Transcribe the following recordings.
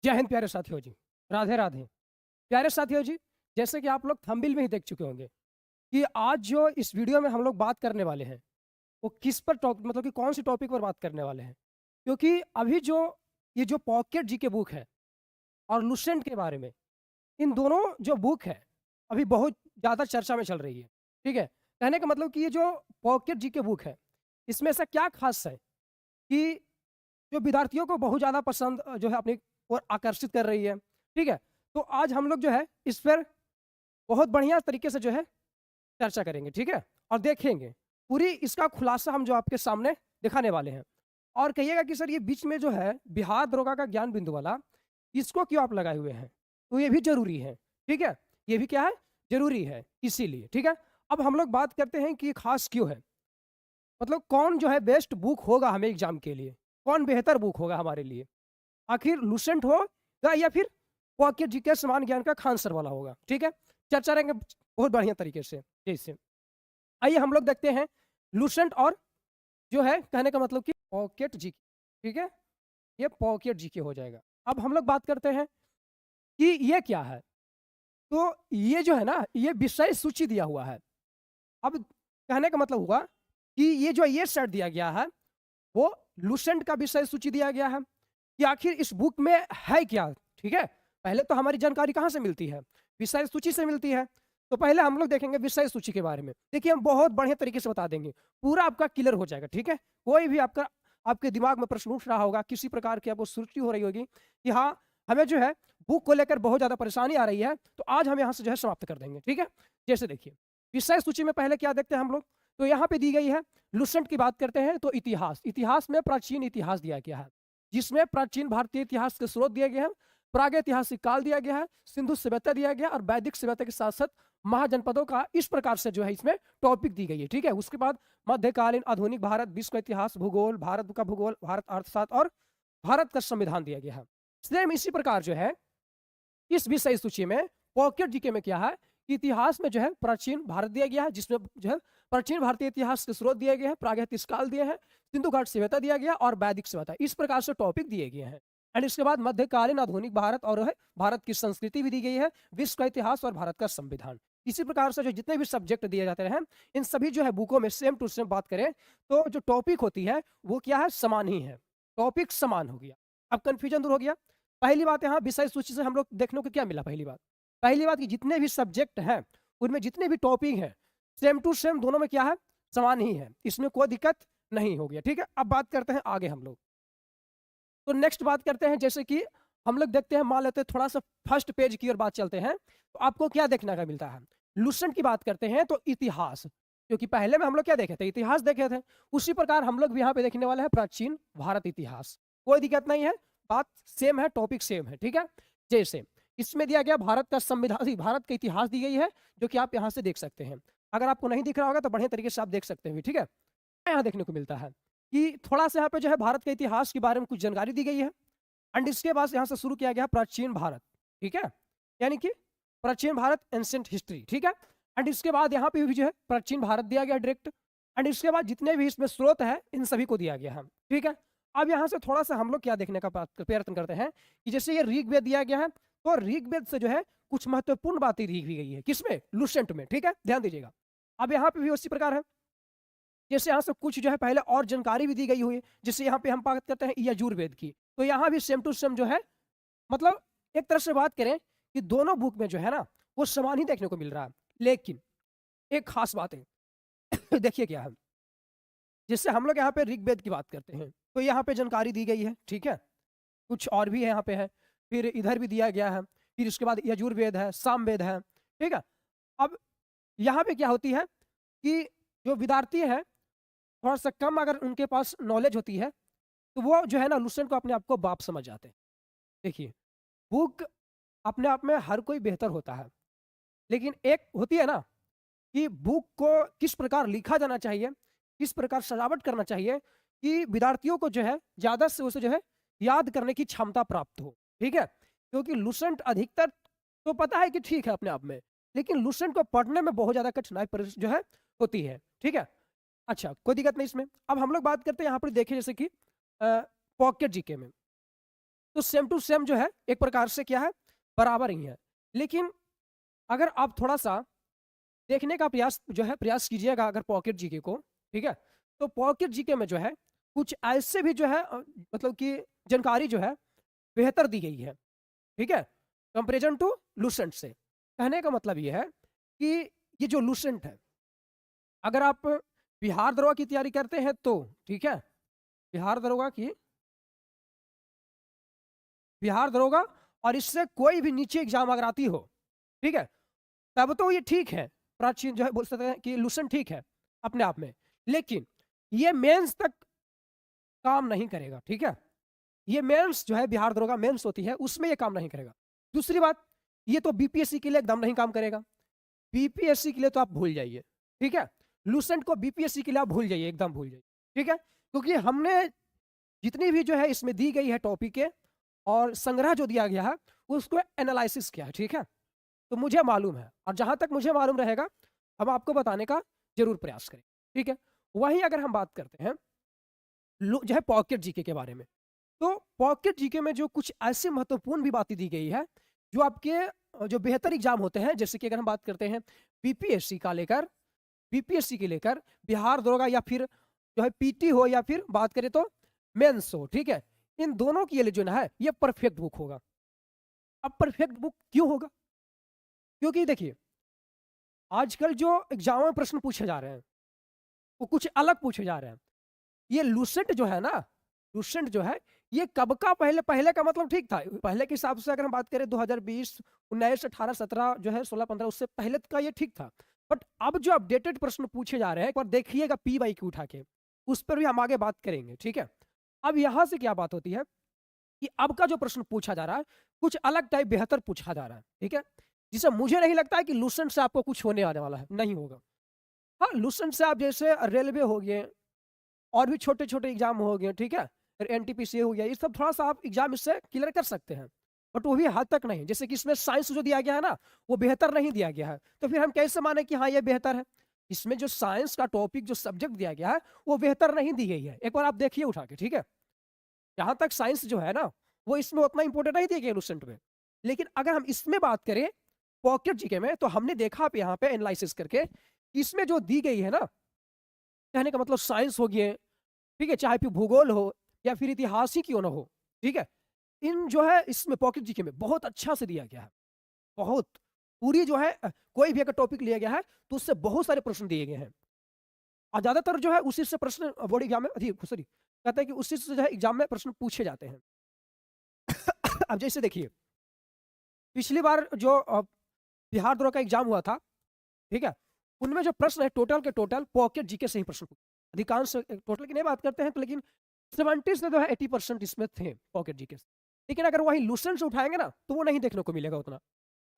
जय हिंद प्यारे साथियों जी। राधे राधे। प्यारे साथियों जी, जैसे कि आप लोग थंबनेल में ही देख चुके होंगे कि आज जो इस वीडियो में हम लोग बात करने वाले हैं, वो किस पर मतलब कि कौन सी टॉपिक पर बात करने वाले हैं। क्योंकि अभी जो ये जो पॉकेट जीके बुक है और लुसेंट के बारे में, इन दोनों जो बुक है अभी बहुत ज़्यादा चर्चा में चल रही है। ठीक है, कहने का मतलब कि ये जो पॉकेट जीके बुक है, इसमें ऐसा क्या खास है कि जो विद्यार्थियों को बहुत ज़्यादा पसंद जो है अपनी ओर आकर्षित कर रही है। ठीक है, तो आज हम लोग जो है इस पर बहुत बढ़िया तरीके से जो है चर्चा करेंगे। ठीक है, और देखेंगे पूरी इसका खुलासा हम जो आपके सामने दिखाने वाले हैं। और कहिएगा कि सर ये बीच में जो है बिहार दरोगा का ज्ञान बिंदु वाला, इसको क्यों आप लगाए हुए हैं, तो ये भी जरूरी है। ठीक है, ये भी क्या है, जरूरी है इसीलिए। ठीक है, अब हम लोग बात करते हैं कि ये खास क्यों है, मतलब कौन जो है बेस्ट बुक होगा हमें एग्जाम के लिए, कौन बेहतर बुक होगा हमारे लिए। आखिर लुसेंट होगा या फिर पॉकेट जीके समान ज्ञान का खानसर वाला होगा। ठीक है, चर्चा करेंगे बहुत बढ़िया तरीके से। जैसे आइए हम लोग देखते हैं लुसेंट और जो है कहने का मतलब कि पॉकेट जीके। ठीक है, ये पॉकेट जीके हो जाएगा। अब हम लोग बात करते हैं कि ये क्या है। तो ये जो है ना, ये विषय सूची दिया हुआ है। अब कहने का मतलब हुआ कि ये जो ये सेट दिया गया है, वो लुसेंट का विषय सूची दिया गया है कि आखिर इस बुक में है क्या। ठीक है, पहले तो हमारी जानकारी कहाँ से मिलती है, विषय सूची से मिलती है। तो पहले हम लोग देखेंगे विषय सूची के बारे में। देखिए हम बहुत बढ़िया तरीके से बता देंगे, पूरा आपका क्लियर हो जाएगा। ठीक है, कोई भी आपका आपके दिमाग में प्रश्न उठ रहा होगा, किसी प्रकार की आपको सुरुचि हो रही होगी कि हाँ हमें जो है बुक को लेकर बहुत ज्यादा परेशानी आ रही है, तो आज हम यहाँ से जो है समाप्त कर देंगे। ठीक है, जैसे देखिए विषय सूची में पहले क्या देखते हैं हम लोग, तो यहाँ पे दी गई है लुसेंट की बात करते हैं तो इतिहास। इतिहास में प्राचीन इतिहास दिया गया है, जिसमें प्राचीन भारतीय इतिहास के स्रोत दिए गए हैं, प्रागैतिहासिक काल दिया गया है, सिंधु सभ्यता दिया गया और वैदिक सभ्यता के साथ साथ महाजनपदों का इस प्रकार से जो है इसमें टॉपिक दी गई है। ठीक है, उसके बाद मध्यकालीन आधुनिक भारत, विश्व का इतिहास, भूगोल, भारत का भूगोल, भारत अर्थशास्त्र और भारत का संविधान दिया गया है। सेम इसी प्रकार जो है इस विषय सूची में पॉकेट जीके में क्या है, इतिहास में जो है प्राचीन भारत दिया गया है, जिसमें जो है प्राचीन भारतीय इतिहास के स्रोत दिए गए हैं, प्रागैतिहासिक काल दिए हैं, सिंधु घाट सभ्यता दिया गया और वैदिक सभ्यता, इस प्रकार से टॉपिक दिए गए हैं। एंड इसके बाद मध्यकालीन आधुनिक भारत और है भारत की संस्कृति भी दी गई है, विश्व का इतिहास और भारत का संविधान। इसी प्रकार से जो जितने भी सब्जेक्ट दिए जाते हैं, इन सभी जो है बुकों में सेम टू सेम बात करें तो जो टॉपिक होती है वो क्या है, समान ही है। टॉपिक समान हो गया। अब कंफ्यूजन दूर हो गया। पहली बात यहाँ विषय सूची से हम लोग देखने को क्या मिला, पहली बात कि जितने भी सब्जेक्ट हैं उनमें जितने भी टॉपिक हैं सेम टू सेम दोनों में क्या है, समान ही है, इसमें कोई दिक्कत नहीं हो गया। ठीक है, अब बात करते हैं आगे हम लोग। तो नेक्स्ट बात करते हैं, जैसे कि हम लोग देखते हैं, मान लेते हैं थोड़ा सा फर्स्ट पेज की ओर बात चलते हैं, तो आपको क्या देखने का मिलता है। लुसेंट की बात करते हैं तो इतिहास, क्योंकि पहले में हम लोग क्या देखे थे, इतिहास देखे थे, उसी प्रकार हम लोग भी यहाँ पे देखने वाले हैं प्राचीन भारत इतिहास। कोई दिक्कत नहीं है, बात सेम है, टॉपिक सेम है। ठीक है, जैसे इसमें दिया गया भारत का संविधान, भारत का इतिहास दी गई है, जो कि आप यहाँ से देख सकते हैं। अगर आपको नहीं दिख रहा होगा तो बढ़िया तरीके से आप देख सकते हैं। ठीक है, यहाँ देखने को मिलता है कि थोड़ा सा यहाँ पे जो है भारत के इतिहास के बारे में कुछ जानकारी दी गई है। एंड इसके बाद यहाँ से शुरू किया गया प्राचीन भारत। ठीक है, यानी कि प्राचीन भारत एंशिएंट हिस्ट्री। ठीक है, एंड इसके बाद यहाँ पे भी जो है प्राचीन भारत दिया गया डायरेक्ट। एंड इसके बाद जितने भी इसमें स्रोत है इन सभी को दिया गया है। ठीक है, अब यहाँ से थोड़ा सा हम लोग क्या देखने का प्रयत्न करते हैं कि जैसे ये ऋग्वेद दिया गया है, तो ऋग्वेद से जो है कुछ महत्वपूर्ण बातें दी गई है, किसमें, लुसेंट में। ठीक है, ध्यान दीजिएगा। अब यहाँ पे भी उसी प्रकार है, जैसे यहाँ से कुछ जो है पहले और जानकारी भी दी गई हुई है, जिससे यहाँ पे हम बात करते हैं यजुर्वेद की, तो यहाँ भी सेम टू सेम जो है, मतलब एक तरह से बात करें कि दोनों बुक में जो है ना वो समान ही देखने को मिल रहा है। लेकिन एक खास बात है देखिए क्या है, जिससे हम लोग यहाँ पे ऋग्वेद की बात करते हैं तो यहाँ पे जानकारी दी गई है। ठीक है, कुछ और भी है यहाँ पे है, फिर इधर भी दिया गया है, फिर इसके बाद यजुर्वेद है, सामवेद है। ठीक है, अब यहाँ पे क्या होती है कि जो विद्यार्थी है थोड़ा सा कम अगर उनके पास नॉलेज होती है, तो वो जो है ना लुसेंट को अपने आप को बाप समझ जाते हैं। देखिए बुक अपने आप में हर कोई बेहतर होता है, लेकिन एक होती है ना कि बुक को किस प्रकार लिखा जाना चाहिए, किस प्रकार सजावट करना चाहिए कि विद्यार्थियों को जो है ज्यादा से उसे जो है याद करने की क्षमता प्राप्त हो। ठीक है, क्योंकि लुसेंट अधिकतर तो पता है कि ठीक है अपने आप में, लेकिन लुसेंट को पढ़ने में बहुत ज्यादा कठिनाई जो है होती है। ठीक है, अच्छा कोई दिक्कत नहीं इसमें। अब हम लोग बात करते हैं यहाँ पर, देखें जैसे कि पॉकेट जीके में, तो सेम टू सेम जो है एक प्रकार से क्या है, बराबर ही है। लेकिन अगर आप थोड़ा सा देखने का प्रयास कीजिएगा अगर पॉकेट जीके को, ठीक है, तो पॉकेट जीके में जो है कुछ ऐसे भी जो है मतलब कि जानकारी जो है बेहतर दी गई है, ठीक है, कंपेरिजन टू लूसेंट से। कहने का मतलब ये है कि ये जो लूसेंट है, अगर आप बिहार दरोगा की तैयारी करते हैं तो ठीक है, बिहार दरोगा की, बिहार दरोगा और इससे कोई भी नीचे एग्जाम अगर आती हो, ठीक है, तब तो ये ठीक है, प्राचीन जो है बोल सकते हैं कि लूसेंट ठीक है अपने आप में। लेकिन ये मेंस तक काम नहीं करेगा, ठीक है, ये मेंस जो है बिहार दरोगा मेंस होती है उसमें ये काम नहीं करेगा। दूसरी बात, ये तो बीपीएससी के लिए एकदम नहीं काम करेगा, बीपीएससी के लिए तो आप भूल जाइए, ठीक है, लूसेंट को बीपीएससी के लिए आप भूल जाइए, एकदम भूल जाइए, ठीक है, क्योंकि हमने जितनी भी जो है इसमें दी गई है टॉपिक के और संग्रह जो दिया गया है उसको एनालिसिस किया है, ठीक है, तो मुझे मालूम है और जहां तक मुझे मालूम रहेगा हम आपको बताने का जरूर प्रयास करें, ठीक है। वहीं अगर हम बात करते हैं जो है पॉकेट जीके के बारे में, तो पॉकेट जीके में जो कुछ ऐसी महत्वपूर्ण भी बातें दी गई है जो आपके जो बेहतर एग्जाम होते हैं, जैसे कि अगर हम बात करते हैं बीपीएससी का लेकर, बीपीएससी के लेकर बिहार दरोगा या फिर जो है पीटी हो या फिर बात करें तो मेंस हो, ठीक है, इन दोनों के लिए जो है ये परफेक्ट बुक होगा। अब परफेक्ट बुक क्यों होगा? क्योंकि देखिए आजकल जो एग्जाम में प्रश्न पूछे जा रहे हैं वो कुछ अलग पूछे जा रहे हैं। ये लूसेंट जो है ना, लूसेंट जो है ये कब का, पहले पहले का मतलब ठीक था, पहले के हिसाब से अगर हम बात करें 2020 19 18 17 जो है 16 15 उससे पहले का ये ठीक था। बट अब जो अपडेटेड प्रश्न पूछे जा रहे हैं एक बार देखिएगा पी वाई क्यू उठा के, उस पर भी हम आगे बात करेंगे, ठीक है। अब यहां से क्या बात होती है कि अब का जो प्रश्न पूछा जा रहा है कुछ अलग टाइप बेहतर पूछा जा रहा है, ठीक है, जिसे मुझे नहीं लगता है कि लूसेंट से आपको कुछ होने आने वाला है, नहीं होगा। हाँ, लूसेंट से आप जैसे रेलवे हो गए और भी छोटे छोटे एग्जाम हो गए, ठीक है, एनटीपीसी हो गया, ये सब थोड़ा सा आप एग्जाम इससे क्लियर कर सकते हैं, बट वो भी हद तक नहीं। जैसे कि इसमें साइंस जो दिया गया है ना वो बेहतर नहीं दिया गया है, तो फिर हम कैसे माने कि हाँ ये बेहतर है? इसमें जो साइंस का टॉपिक जो सब्जेक्ट दिया गया है वो बेहतर नहीं दी गई है, एक बार आप देखिए उठा के, ठीक है। जहां तक साइंस जो है ना वो इसमें उतना इंपॉर्टेंट नहीं दिया गया लूसेंट में। लेकिन अगर हम इसमें बात करें पॉकेट जीके में, तो हमने देखा आप यहाँ पे एनालिसिस करके इसमें जो दी गई है ना, कहने का मतलब साइंस हो गए, ठीक है, चाहे फिर भूगोल हो या फिर इतिहास ही क्यों ना हो, ठीक है, इन जो है इसमें पॉकेट जीके में बहुत अच्छा से दिया गया है, बहुत पूरी जो है कोई भी अगर टॉपिक लिया गया है तो उससे बहुत सारे प्रश्न दिए गए हैं और ज्यादातर जो है उसी से प्रश्न बोर्ड एग्जाम में सॉरी कहते हैं कि उसी से जो है एग्जाम में प्रश्न पूछे जाते हैं। अब जैसे देखिए पिछली बार जो बिहार दरोगा का एग्जाम हुआ था, ठीक है, उनमें जो प्रश्न है टोटल के टोटल पॉकेट जीके से ही प्रश्न पूछे, अधिकांश टोटल की नहीं बात करते हैं तो, लेकिन 70 से जो है 80% इसमें थे पॉकेट जीके से। लेकिन अगर वही लूसेंट से उठाएंगे ना तो वो नहीं देखने को मिलेगा उतना।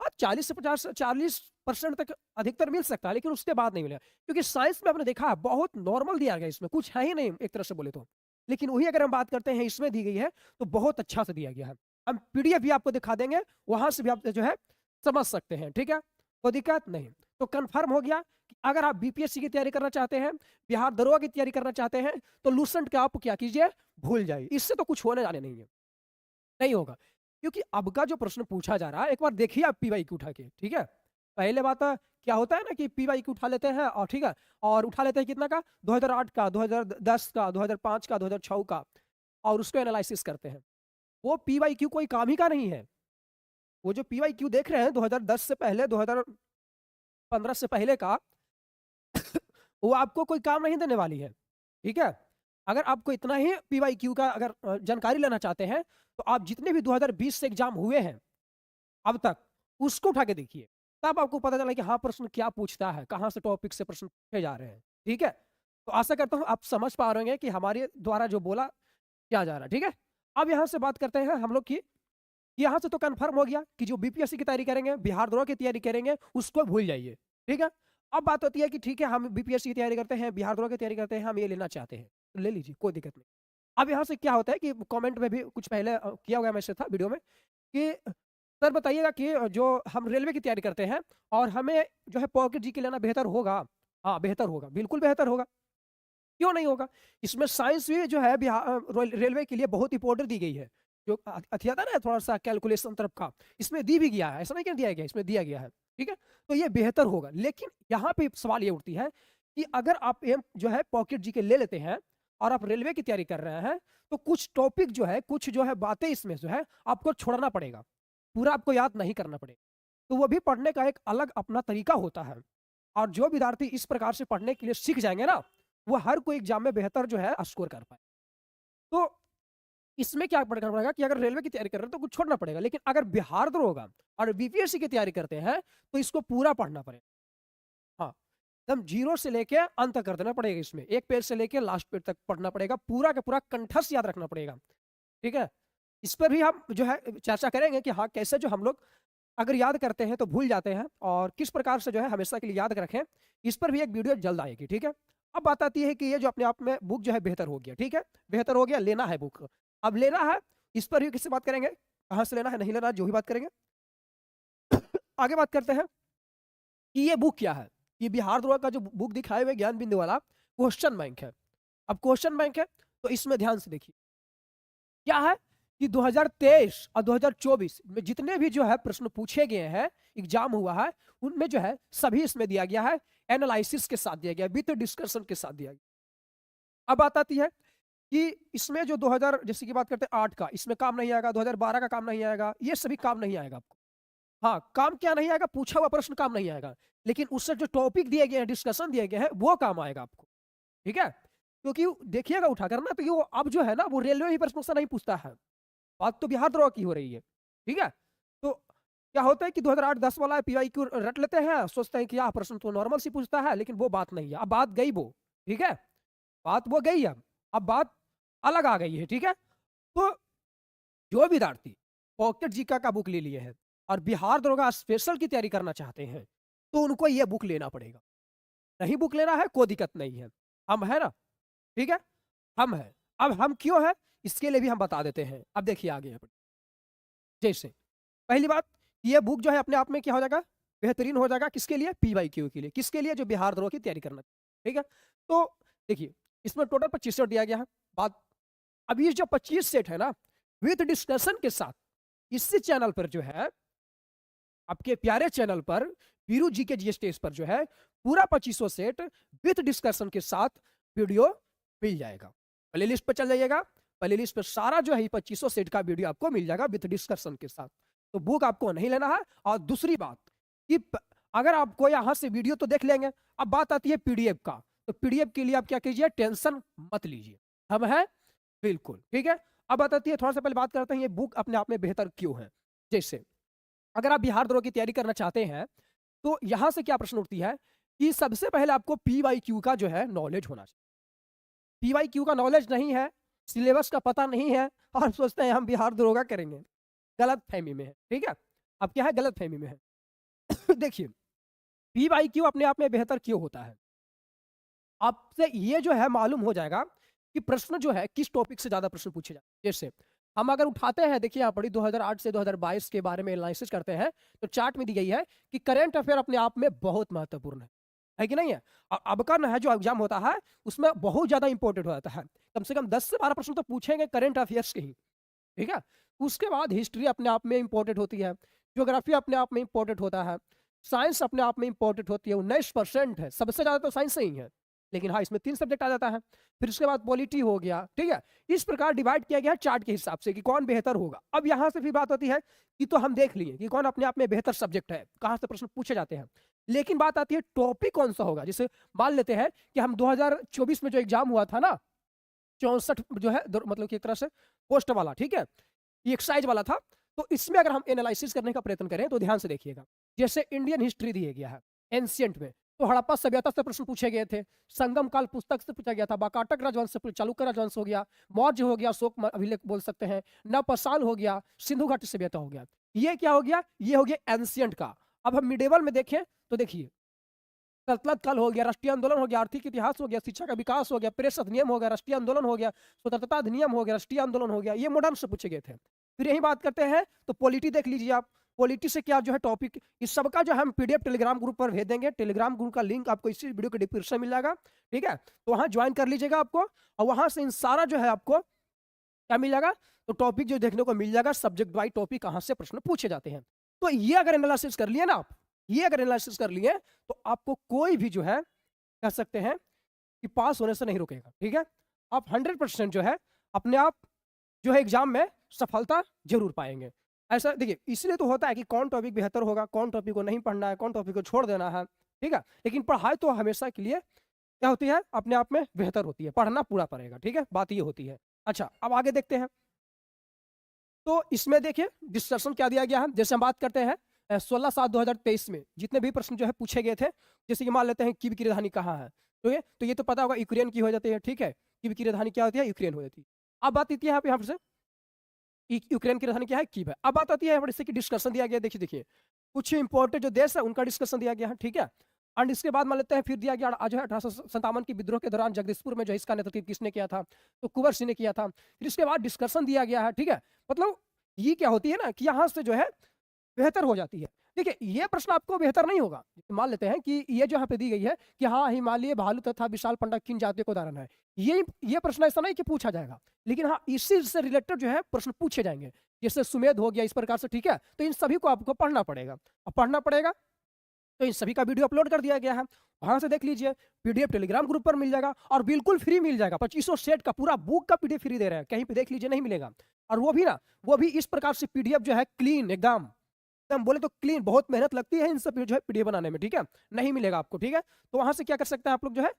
हाँ, 40 से 50 40% तक अधिकतर मिल सकता है, लेकिन उसके बाद नहीं मिलेगा, क्योंकि साइंस में आपने देखा है बहुत नॉर्मल दिया गया, इसमें कुछ है ही नहीं एक तरह से बोले तो। लेकिन वही अगर हम बात करते हैं इसमें दी गई है तो बहुत अच्छा से दिया गया है। हम पीडीएफ भी आपको दिखा देंगे, वहां से भी आप जो है समझ सकते हैं, ठीक है, कोई दिक्कत नहीं। तो कंफर्म हो गया कि अगर आप बीपीएससी की तैयारी करना चाहते हैं, बिहार दरोगा की तैयारी करना चाहते हैं, तो लूसेंट का आप क्या कीजिए, भूल जाइए, इससे तो कुछ होने जाने नहीं है, नहीं होगा। क्योंकि अब का जो प्रश्न पूछा जा रहा है एक बार देखिए आप पीवाई क्यू उठा के, ठीक है। पहले बात क्या होता है ना कि पीवाई क्यू उठा लेते हैं और ठीक है, और उठा लेते हैं कितना का, 2008 का, 2010 का, 2005 का, 2006 का, और उसको एनालिसिस करते हैं। वो पीवाई क्यू कोई काम ही का नहीं है। वो जो पीवाई क्यू देख रहे हैं 2010 से पहले, 2015 से पहले का वो आपको कोई काम नहीं देने वाली है, ठीक है। अगर आपको इतना ही पीवाई क्यू का अगर जानकारी लेना चाहते हैं तो आप जितने भी 2020 से एग्जाम हुए हैं अब तक उसको उठा के देखिए, तब आपको पता चला कि हाँ प्रश्न क्या पूछता है, कहाँ से टॉपिक से प्रश्न पूछे जा रहे हैं, ठीक है। तो आशा करता हूँ आप समझ पा रहे हैं कि हमारे द्वारा जो बोला क्या जा रहा है, ठीक है। अब यहाँ से बात करते हैं हम लोग की, यहाँ से तो कंफर्म हो गया कि जो बीपीएससी की तैयारी करेंगे, बिहार दरोगा की तैयारी करेंगे, उसको भूल जाइए, ठीक है। अब बात होती है कि ठीक है हम बीपीएससी की तैयारी करते हैं, बिहार दरोगा की तैयारी करते हैं, हम ये लेना चाहते हैं, तो ले लीजिए, कोई दिक्कत नहीं। अब यहाँ से क्या होता है कि कमेंट में भी कुछ पहले किया हुआ मैसेज था वीडियो में कि सर बताइएगा कि जो हम रेलवे की तैयारी करते हैं और हमें जो है पॉकेट जीके लेना बेहतर होगा? हाँ बेहतर होगा, बिल्कुल बेहतर होगा, क्यों नहीं होगा। इसमें साइंस भी जो है रेलवे के लिए बहुत इंपॉर्टेंट दी गई है, जो अथिया था ना थोड़ा सा कैलकुलेशन तरफ का, इसमें दी भी गया है, ऐसा नहीं कि दिया गया, इसमें दिया गया है। ठीक है, तो ये बेहतर होगा। लेकिन यहाँ पे सवाल ये उठती है कि अगर आप एम जो है पॉकेट जीके ले लेते हैं और आप रेलवे की तैयारी कर रहे हैं, तो कुछ टॉपिक जो है, कुछ जो है बातें इसमें जो है आपको छोड़ना पड़ेगा, पूरा आपको याद नहीं करना पड़ेगा। तो वो भी पढ़ने का एक अलग अपना तरीका होता है। और जो विद्यार्थी इस प्रकार से पढ़ने के लिए सीख जाएंगे ना, वो हर कोई एग्जाम में बेहतर जो है स्कोर कर पाए। तो इसमें क्या करना पड़ेगा कि अगर रेलवे की तैयारी कर रहे हैं तो कुछ छोड़ना पड़ेगा, लेकिन अगर बिहार दरोगा और बीपीएससी की तैयारी करते हैं तो इसको पूरा पढ़ना पड़ेगा। हाँ, एकदम जीरो से लेके अंत तक कर देना पड़ेगा। इसमें एक पेज से लेके लास्ट पेज तक पढ़ना पड़ेगा, पूरा का पूरा कंठस्थ याद रखना पड़ेगा। ठीक है, इस पर भी हम जो है चर्चा करेंगे कि हाँ कैसे जो हम लोग अगर याद करते हैं तो भूल जाते हैं और किस प्रकार से जो है हमेशा के लिए याद रखें, इस पर भी एक वीडियो जल्द आएगी। ठीक है, अब बात आती है कि ये जो अपने आप में बुक जो है बेहतर हो गया। ठीक है, बेहतर हो गया, लेना है बुक, अब लेना है, इस पर भी किससे बात करेंगे, कहाँ से लेना है, नहीं लेना, जो भी बात करेंगे। आगे बात करते हैं कि ये बुक क्या है। ये बिहार दरोगा का जो बुक दिखाए हुए ज्ञान बिंदु वाला क्वेश्चन बैंक है। अब क्वेश्चन बैंक है तो इसमें ध्यान से देखिए क्या है कि 2023 और 2024 में जितने भी जो है प्रश्न पूछे गए हैं, एग्जाम हुआ है, उनमें जो है सभी इसमें दिया गया है, एनालिसिस के साथ दिया गया, विद डिस्कशन के साथ दिया गया। अब बात आती है कि इसमें जो 2000 जैसे की बात करते हैं 8 का, इसमें काम नहीं आएगा, 2012 का काम नहीं आएगा, ये सभी काम नहीं आएगा आपको। हाँ, काम क्या नहीं आएगा, पूछा हुआ प्रश्न काम नहीं आएगा, लेकिन उससे जो टॉपिक दिए गए हैं, डिस्कशन दिए गए हैं, वो काम आएगा आपको। ठीक है, क्योंकि देखिएगा उठाकर ना, तो ये अब जो है ना वो रेलवे ही प्रश्न नहीं पूछता है, बात तो बिहार दरोगा की हो रही है। ठीक है, तो क्या होता है कि 2008-10 वाला पीवाईक्यू रट लेते हैं, सोचते हैं कि यह प्रश्न तो नॉर्मल सी पूछता है, लेकिन वो बात नहीं है, अब बात गई वो। ठीक है, बात वो गई, अब बात अलग आ गई है। ठीक है, तो जो विद्यार्थी पॉकेट जीका का बुक ले लिए हैं और बिहार दरोगा स्पेशल की तैयारी करना चाहते हैं, तो उनको यह बुक लेना पड़ेगा। नहीं बुक लेना है कोई दिक्कत नहीं है, हम है ना। ठीक है, हम है, अब हम क्यों है इसके लिए भी हम बता देते हैं। अब देखिए आगे जैसे पहली बात, ये बुक जो है अपने आप में क्या हो जाएगा, बेहतरीन हो जाएगा, किसके लिए, पीवाईक्यू के लिए, किसके लिए, जो बिहार दरोगा की तैयारी करना। ठीक है, तो देखिए इसमें टोटल 25 सेट दिया गया है। बात अब ये जो 25 सेट है ना, विद डिस्कशन के साथ, इसी चैनल पर जो है, आपके प्यारे चैनल पर वीरू जी के जीएसटी पर जो है पूरा 2500 सेट विद डिस्कशन के साथ वीडियो मिल जाएगा। प्ले लिस्ट पर चल जाइएगा, प्ले लिस्ट पर सारा जो है 2500 सेट का वीडियो आपको मिल जाएगा विद डिस्कशन के साथ। तो बुक आपको नहीं लेना है। और दूसरी बात कि अगर आपको यहां से वीडियो तो देख लेंगे, अब बात आती है पीडीएफ का, तो पीडीएफ के लिए आप क्या कीजिए, टेंशन मत लीजिए, हम है बिल्कुल। ठीक है, अब बात आती है, थोड़ा सा पहले बात करते हैं ये बुक अपने आप में बेहतर क्यों है। जैसे अगर आप बिहार दरोगा की तैयारी करना चाहते हैं, तो यहां से क्या प्रश्न उठती है कि सबसे पहले आपको पीवाईक्यू का जो है नॉलेज होना चाहिए। पीवाईक्यू का नॉलेज नहीं है, सिलेबस का पता नहीं है, और सोचते हैं हम बिहार दरोगा करेंगे, गलत फहमी में है। ठीक है, अब क्या है, गलत फहमी में है। देखिए पीवाईक्यू अपने आप में बेहतर क्यों होता है, आपसे ये जो है मालूम हो जाएगा कि प्रश्न जो है किस टॉपिक से ज्यादा प्रश्न पूछे जाते हैं। जैसे हम अगर उठाते हैं, देखिए यहाँ पढ़ी 2008 से 2022 के बारे में एनालिसिस करते हैं, तो चार्ट में दी गई है कि करंट अफेयर अपने आप में बहुत महत्वपूर्ण है कि नहीं है। अब का है जो एग्जाम होता है उसमें बहुत ज्यादा इंपॉर्टेंट हो जाता है, कम से कम 10 से 12 प्रश्न तो पूछेंगे करंट अफेयर्स के ही। ठीक है, उसके बाद हिस्ट्री अपने आप में इंपॉर्टेंट होती है, ज्योग्राफी अपने आप में इंपॉर्टेंट होता है, साइंस अपने आप में इंपॉर्टेंट होती है, 19% है, सबसे ज्यादा तो साइंस से ही है, लेकिन हाँ इसमें 3 सब्जेक्ट आ जाता है। फिर उसके बाद पॉलिटी हो गया। ठीक है, इस प्रकार डिवाइड किया गया है चार्ट के हिसाब से कि कौन बेहतर होगा। अब यहां से फिर बात होती है कि तो हम देख लिए कि कौन अपने आप में बेहतर सब्जेक्ट है, कहां से प्रश्न पूछे जाते हैं, लेकिन बात आती है टॉपिक कौन सा होगा। जैसे मान लेते हैं कि हम 2024 में जो एग्जाम हुआ था ना, 64 जो है मतलब कि एक तरह से पोस्ट वाला, ठीक है, ये एक्सरसाइज वाला था, तो इसमें अगर हम एनालिसिस करने का प्रयत्न करें तो ध्यान से देखिएगा। जैसे इंडियन हिस्ट्री दिया गया है एंशिएंट में, तो हड़प्पा सभ्यता से प्रश्न पूछे गए थे, संगम काल पुस्तक से पूछा गया था, बाकाटक राजवंश से, चालुक्य राजवंश हो गया, मौर्य हो गया, अशोक अभिलेख बोल सकते हैं, नवपाषाण हो गया, सिंधु घाटी सभ्यता हो गया। ये क्या हो गया, ये हो गया एंशिएंट का। अब हम मिडेवल में देखें तो देखिए सल्तनत काल हो गया, राष्ट्रीय आंदोलन हो गया, आर्थिक इतिहास हो गया, शिक्षा का विकास हो गया, प्रेस अधिनियम हो गया, राष्ट्रीय आंदोलन हो गया, स्वतंत्रता अधिनियम हो गया, राष्ट्रीय आंदोलन हो गया, ये मॉडर्न से पूछे गए थे। फिर यही बात करते हैं तो पॉलिटी देख लीजिए आप, पॉलिटी से क्या जो है टॉपिक, इस सबका जो हम पीडीएफ टेलीग्राम ग्रुप पर भेज देंगे, टेलीग्राम ग्रुप का लिंक आपको इसी वीडियो के डिस्क्रिप्शन में मिल जाएगा। ठीक है, तो वहां ज्वाइन कर लीजिएगा आपको, और वहां से इन सारा जो है आपको क्या मिल जाएगा? तो टॉपिक जो देखने को मिल जाएगा, सब्जेक्ट वाइज टॉपिक कहाँ से प्रश्न पूछे जाते हैं। तो ये अगर एनालिसिस कर लिए ना आप, ये अगर एनालिसिस कर लिए तो आपको कोई भी जो है कह सकते हैं कि पास होने से नहीं रोकेगा। ठीक है, आप 100% जो है अपने आप जो है एग्जाम में सफलता जरूर पाएंगे। ऐसा देखिए, इसलिए तो होता है कि कौन टॉपिक बेहतर होगा, कौन टॉपिक को नहीं पढ़ना है, कौन टॉपिक को छोड़ देना है। ठीक है, लेकिन पढ़ाई तो हमेशा के लिए क्या होती है, अपने आप में बेहतर होती है, पढ़ना पूरा पड़ेगा। ठीक है, बात ये होती है। अच्छा, अब आगे देखते हैं। तो इसमें देखिए डिस्कशन क्या दिया गया है। जैसे हम बात करते हैं 16/7/2023 में जितने भी प्रश्न जो है पूछे गए थे, जैसे कि मान लेते हैं कीव की राजधानी कहाँ है, तो ये तो पता होगा यूक्रेन की हो जाती है। ठीक है, कीव की राजधानी क्या होती है, यूक्रेन हो जाती है। अब बात आती है यहाँ से यूक्रेन की राजधानी क्या है, कीव है। अब बात आती है यहाँ पर इससे कि डिस्कशन दिया गया, देखिए देखिए कुछ इंपॉर्टेंट जो देश है उनका डिस्कशन दिया गया है। ठीक है, एंड इसके बाद मान लेते हैं फिर दिया गया आज है 1857 की विद्रोह के दौरान जगदीशपुर में जो है इसका नेतृत्व किसने किया था, तो कुंवर सिंह ने किया था। फिर इसके बाद डिस्कशन दिया गया है। ठीक है, मतलब ये क्या होती है ना कि यहाँ से जो है बेहतर हो जाती है। देखिए, ये प्रश्न आपको बेहतर नहीं होगा। मान लेते हैं कि ये जो यहाँ पे दी गई है कि हाँ हिमालय भालू तथा विशाल पंडा किन जातियों का उदाहरण है, ये प्रश्न ऐसा नहीं कि पूछा जाएगा, लेकिन हाँ इसी से रिलेटेड जो है प्रश्न पूछे जाएंगे। जैसे सुमेध हो गया, इस प्रकार से। ठीक है, तो इन सभी को आपको पढ़ना पड़ेगा। अब पढ़ना पड़ेगा तो इन सभी का वीडियो अपलोड कर दिया गया है, वहां से देख लीजिए। पीडीएफ टेलीग्राम ग्रुप पर मिल जाएगा और बिल्कुल फ्री मिल जाएगा। 2500 सेट का पूरा बुक का पीडीएफ फ्री दे रहे हैं, कहीं पे देख लीजिए नहीं मिलेगा। और वो भी इस प्रकार से पीडीएफ जो है क्लीन, एकदम एकदम बोले तो क्लीन। बहुत मेहनत लगती है इन सब जो है पीडीएफ बनाने में। ठीक है, नहीं मिलेगा आपको। ठीक है, तो वहां से क्या कर सकते हैं आप लोग, जो है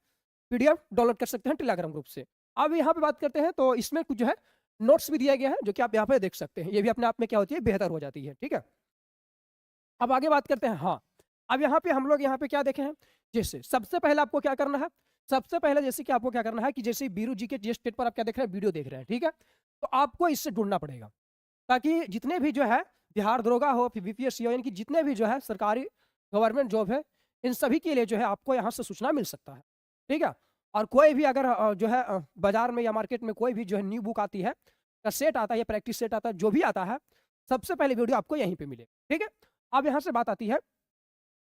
पीडीएफ डाउनलोड कर सकते हैं टेलीग्राम ग्रुप से। अब यहाँ पे बात करते हैं तो इसमें कुछ जो है नोट्स भी दिया गया है, जो कि आप यहाँ पे देख सकते हैं। ये भी अपने आप में क्या होती है, बेहतर हो जाती है। ठीक है, अब आगे बात करते हैं। हाँ, अब यहाँ पे हम लोग यहाँ पे क्या देखे हैं, जैसे सबसे पहले आपको क्या करना है, सबसे पहले जैसे कि आपको क्या करना है कि जैसे बीरू जी के जिस स्टेट पर आप क्या देख रहे हैं, वीडियो देख रहे हैं। ठीक है, तो आपको इससे जुड़ना पड़ेगा, ताकि जितने भी जो है बिहार दरोगा हो, फिर बीपीएससी हो, इनकी जितने भी जो है सरकारी गवर्नमेंट जॉब है, इन सभी के लिए जो है आपको यहाँ से सूचना मिल सकता है। ठीक है, और कोई भी अगर जो है बाजार में या मार्केट में कोई भी जो है न्यू बुक आती है, सेट आता है या प्रैक्टिस सेट आता है, जो भी आता है, सबसे पहले वीडियो आपको यहीं पे मिले। ठीक है, अब यहाँ से बात आती है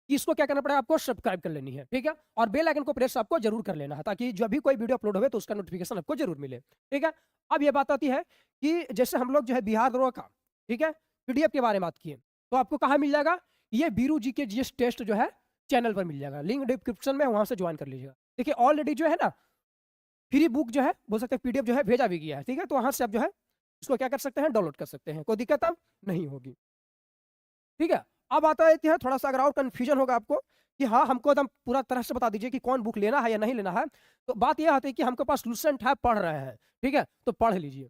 कि इसको क्या करना पड़ेगा, आपको सब्सक्राइब कर लेनी है। ठीक है, और बेल आइकन को प्रेस आपको जरूर कर लेना है, ताकि जब भी कोई वीडियो अपलोड हो तो उसका नोटिफिकेशन आपको जरूर मिले। ठीक है, अब ये बात आती है कि जैसे हम लोग जो है बिहार दरोगा का, ठीक है, पीडीएफ के बारे में बात किए, तो आपको कहाँ मिल जाएगा, ये बीरू जी के जीएस टेस्ट जो है चैनल पर मिल जाएगा। लिंक डिस्क्रिप्शन में, वहां से ज्वाइन कर लीजिएगा। देखिए ऑलरेडी जो है ना फ्री बुक जो है बोल सकते हैं, पीडीएफ जो है भेजा भी गया है। ठीक है, तो वहां से आप जो है इसको क्या कर सकते हैं, डाउनलोड कर सकते हैं, कोई दिक्कत अब नहीं होगी। ठीक है, अब आता है थोड़ा सा अगर और कंफ्यूजन होगा आपको कि हाँ हमको एकदम पूरा तरह से बता दीजिए कि कौन बुक लेना है या नहीं लेना है, तो बात यह आती है कि हमके पास लूसेंट है, पढ़ रहे हैं। ठीक है, तो पढ़ लीजिए।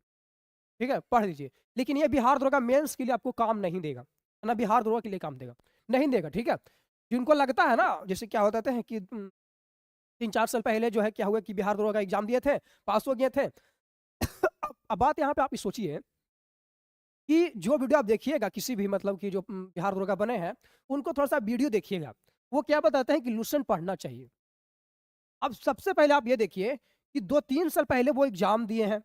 ठीक है, पढ़ लीजिए, लेकिन ये बिहार दरोगा मेंस के लिए आपको काम नहीं देगा, ना बिहार दरोगा के लिए काम देगा, नहीं देगा। ठीक है, जिनको लगता है ना, जैसे क्या होता है कि 3-4 साल पहले जो है क्या हुआ कि बिहार दरोगा का एग्जाम दिए थे, पास हो गए थे। अब बात यहाँ पे आप सोचिए कि जो वीडियो आप देखिएगा किसी भी मतलब कि जो बिहार दरोगा बने हैं, उनको थोड़ा सा वीडियो देखिएगा, वो क्या बताते हैं कि लूसेंट पढ़ना चाहिए। अब सबसे पहले आप ये देखिए कि 2-3 साल पहले वो एग्जाम दिए हैं,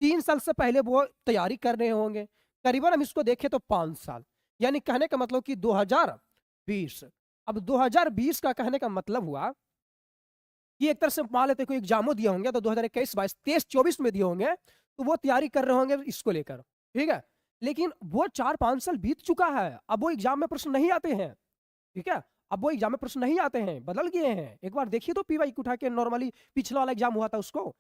3 साल से पहले वो तैयारी कर रहे होंगे, करीबन हम इसको देखें तो 5 साल, यानी कहने का मतलब कि 2020। अब 2020 का कहने का मतलब हुआ कि एक तरह से मान लेते कोई एग्जामों दिए होंगे, तो 2021, 22, 23, 24 में दिए होंगे, तो वो तैयारी कर रहे होंगे इसको लेकर। ठीक है, लेकिन वो 4-5 साल बीत चुका है, अब वो एग्जाम में प्रश्न नहीं आते हैं। ठीक है, अब वो एग्जाम में प्रश्न नहीं आते हैं, बदल गए हैं। एक बार देखिए तो पीवाई उठा के, नॉर्मली पिछला वाला एग्जाम हुआ था उसको,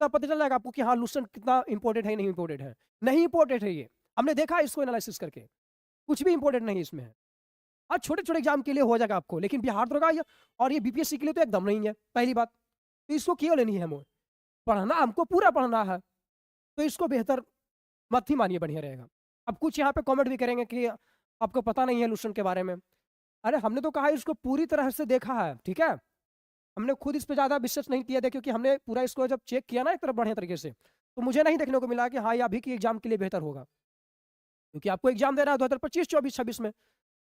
तब पता चल जाएगा आपको कि हाँ लूसेंट कितना इंपॉर्टेंट है, नहीं इंपॉर्टेंट है। नहीं इंपॉर्टेंट है, ये हमने देखा है इसको एनालिसिस करके, कुछ भी इंपॉर्टेंट नहीं इसमें है। और छोटे छोटे एग्जाम के लिए हो जाएगा आपको, लेकिन बिहार दरोगा और ये बीपीएससी के लिए तो एकदम नहीं है। पहली बात तो इसको क्यों लेनी है, हमें पढ़ना, हमको पूरा पढ़ना है, तो इसको बेहतर मत ही मानिए, बढ़िया रहेगा। अब कुछ यहाँ पे कमेंट भी करेंगे कि आपको पता नहीं है लूसेंट के बारे में। अरे हमने तो कहा इसको पूरी तरह से देखा है। ठीक है, हमने खुद इस पे ज्यादा विश्वास नहीं किया था, क्योंकि हमने पूरा इसको जब चेक किया ना एक तरफ बढ़िया तरीके से, तो मुझे नहीं देखने को मिला कि हाँ ये अभी की एग्जाम के लिए बेहतर होगा, क्योंकि आपको एग्जाम देना है 2025, 24, 26 में,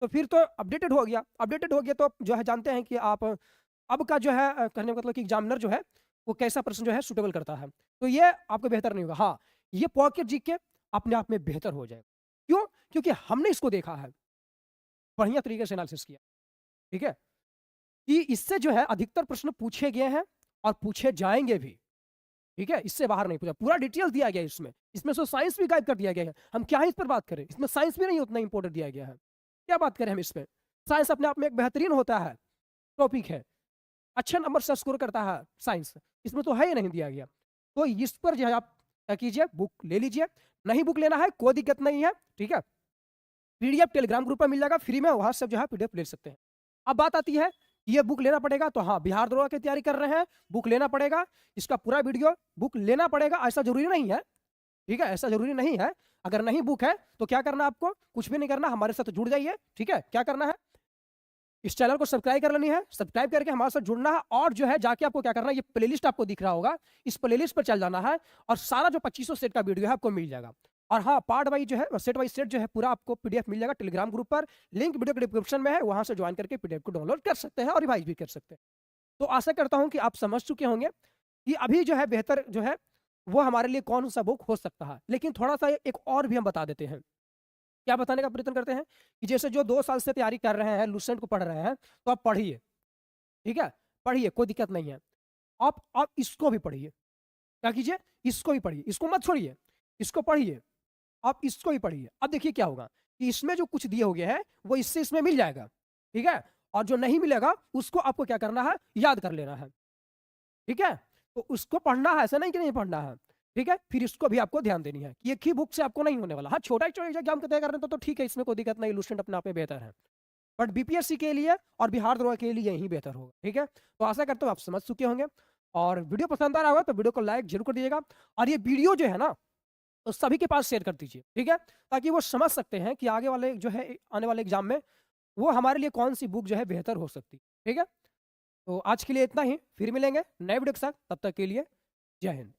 तो फिर तो अपडेटेड हो गया। अपडेटेड हो गया तो जो है जानते हैं कि आप अब का जो है कहने का मतलब कि एग्जामिनर जो है वो कैसा प्रश्न जो है सुटेबल करता है, तो ये आपको बेहतर नहीं होगा। हाँ, ये पॉकेट जीके अपने आप में बेहतर हो जाएगा। क्यों? क्योंकि हमने इसको देखा है, बढ़िया तरीके से एनालिसिस किया। ठीक है, कि इससे जो है अधिकतर प्रश्न पूछे गए हैं और पूछे जाएंगे भी। ठीक है, इससे बाहर नहीं पूछा, पूरा डिटेल दिया गया है इसमें। इसमें से साइंस भी गायब कर दिया गया है। हम क्या है इस पर बात करें, इसमें साइंस भी नहीं उतना इंपॉर्टेंट दिया गया है। क्या बात करें हम इसमें, साइंस अपने आप में एक बेहतरीन होता है, टॉपिक है, अच्छे नंबर से स्कोर करता है साइंस, इसमें तो है ही नहीं दिया गया। तो इस पर जो है आप क्या कीजिए, बुक ले लीजिए। नहीं बुक लेना है कोई दिक्कत नहीं है, ठीक है, पीडीएफ टेलीग्राम ग्रुप पर मिल जाएगा फ्री में, वहां से जो है पीडीएफ ले सकते हैं। अब बात आती है ये बुक लेना पड़ेगा, तो हाँ, बिहार दरोगा की तैयारी कर रहे हैं, बुक लेना पड़ेगा, इसका पूरा वीडियो बुक लेना पड़ेगा, ऐसा जरूरी नहीं है, ठीक है, ऐसा जरूरी नहीं है। अगर नहीं बुक है तो क्या करना, आपको कुछ भी नहीं करना, हमारे साथ जुड़ जाइए, ठीक है। क्या करना है, इस चैनल को सब्सक्राइब कर लेनी है, सब्सक्राइब करके हमारे साथ जुड़ना है, और जो है जाके आपको क्या करना है, ये प्लेलिस्ट आपको दिख रहा होगा, इस प्लेलिस्ट पर चल जाना है, और सारा जो 2500 सेट का वीडियो है आपको मिल जाएगा। और हाँ, पार्ट वाइज जो है, सेट वाइज सेट जो है पूरा आपको पीडीएफ मिल जाएगा टेलीग्राम ग्रुप पर, लिंक वीडियो के डिस्क्रिप्शन में है, वहां से ज्वाइन करके पीडीएफ को डाउनलोड कर सकते हैं और रिवाइज भी कर सकते हैं। तो आशा करता हूं कि आप समझ चुके होंगे कि अभी जो है बेहतर जो है वो हमारे लिए कौन सा बुक हो सकता है। लेकिन थोड़ा सा एक और भी हम बता देते हैं, क्या बताने का प्रयत्न करते हैं कि जैसे जो 2 साल से तैयारी कर रहे हैं, लूसेंट को पढ़ रहे हैं, तो आप पढ़िए, ठीक है, पढ़िए, कोई दिक्कत नहीं है। आप इसको भी पढ़िए, क्या कीजिए, इसको भी पढ़िए, इसको मत छोड़िए, इसको पढ़िए, आप इसको भी पढ़िए। अब देखिए क्या होगा कि इसमें जो कुछ दिए हो गए हैं वो इससे इसमें मिल जाएगा, ठीक है, और जो नहीं मिलेगा उसको आपको क्या करना है, याद कर लेना है, ठीक है। तो उसको पढ़ना है, ऐसा नहीं कि नहीं पढ़ना है, ठीक है। फिर इसको भी आपको ध्यान देनी है कि एक ही बुक से आपको नहीं होने वाला। हाँ, छोटा एग्जाम का तय कर रहे हैं तो ठीक है, इसमें कोई दिक्कत नहीं, लूसेंट अपने आप में बेहतर है, बट बीपीएससी के लिए और बिहार दरोगा के लिए यही बेहतर होगा, ठीक है। तो आशा करता हूँ आप समझ चुके होंगे, और वीडियो पसंद आ रहा होगा तो वीडियो को लाइक जरूर कर दीजिएगा, और ये वीडियो जो है ना तो सभी के पास शेयर कर दीजिए, ठीक है, ताकि वो समझ सकते हैं कि आगे वाले जो है आने वाले एग्जाम में वो हमारे लिए कौन सी बुक जो है बेहतर हो सकती है, ठीक है। तो आज के लिए इतना ही, फिर मिलेंगे नए वीडियो के साथ, तब तक के लिए जय हिंद।